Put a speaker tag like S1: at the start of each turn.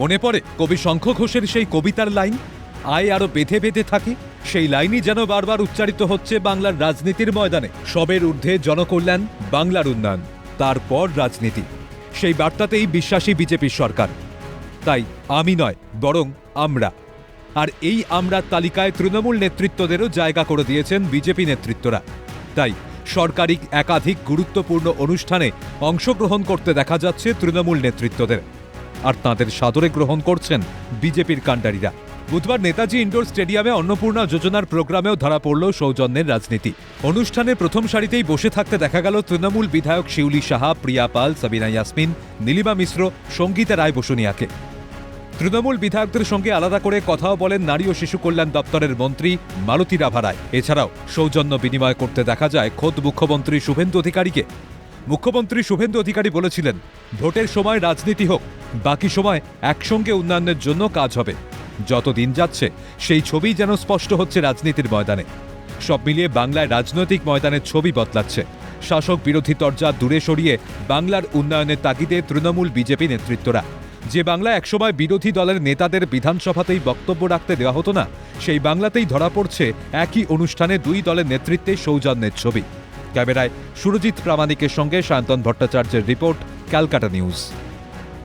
S1: মনে পড়ে কবি শঙ্খ ঘোষের সেই কবিতার লাইন, আয় আরো বেঁধে বেঁধে থাকি। সেই লাইনই যেন বারবার উচ্চারিত হচ্ছে বাংলার রাজনীতির ময়দানে। সবের ঊর্ধ্বে জনকল্যাণ, বাংলার উন্নয়ন, তারপর রাজনীতি। সেই বার্তাতেই বিশ্বাসী বিজেপি সরকার। তাই আমি নয়, বরং আমরা। আর এই আমরার তালিকায় তৃণমূল নেতৃত্বদেরও জায়গা করে দিয়েছেন বিজেপি নেতৃত্বরা। তাই সরকারি একাধিক গুরুত্বপূর্ণ অনুষ্ঠানে অংশগ্রহণ করতে দেখা যাচ্ছে তৃণমূল নেতৃত্বদের। আর তাঁদের সাদরে গ্রহণ করছেন বিজেপির কাণ্ডারীরা। বুধবার নেতাজি ইন্ডোর স্টেডিয়ামে অন্নপূর্ণা যোজনার প্রোগ্রামেও ধরা পড়ল সৌজন্যের রাজনীতি। অনুষ্ঠানের প্রথম সারিতেই বসে থাকতে দেখা গেল তৃণমূল বিধায়ক শিউলি সাহা, প্রিয়া পাল, সাবিনা ইয়াসমিন, নীলিমা মিশ্র, সঙ্গীতা রায় বসুনিয়াকে। তৃণমূল বিধায়কদের সঙ্গে আলাদা করে কথাও বলেন নারী ও শিশু কল্যাণ দপ্তরের মন্ত্রী মালতী রাভা রায়। এছাড়াও সৌজন্য বিনিময় করতে দেখা যায় খোদ মুখ্যমন্ত্রী শুভেন্দু অধিকারীকে। মুখ্যমন্ত্রী শুভেন্দু অধিকারী বলেছিলেন, ভোটের সময় রাজনীতি হোক, বাকি সময় একসঙ্গে উন্নয়নের জন্য কাজ হবে। যত দিন যাচ্ছে সেই ছবি যেন স্পষ্ট হচ্ছে রাজনীতির ময়দানে। সব মিলিয়ে বাংলায় রাজনৈতিক ময়দানের ছবি বদলাচ্ছে। শাসক বিরোধী তরজা দূরে সরিয়ে বাংলার উন্নয়নের তাগিদে তৃণমূল বিজেপি নেতৃত্বরা। যে বাংলা একসময় বিরোধী দলের নেতাদের বিধানসভাতেই বক্তব্য রাখতে দেওয়া হতো না, সেই বাংলাতেই ধরা পড়ছে একই অনুষ্ঠানে দুই দলের নেতৃত্বে সৌজন্যের ছবি। ক্যামেরায় সুরজিৎ প্রামাণিকের সঙ্গে সায়ন্তন ভট্টাচার্যের রিপোর্ট, ক্যালকাটা নিউজ।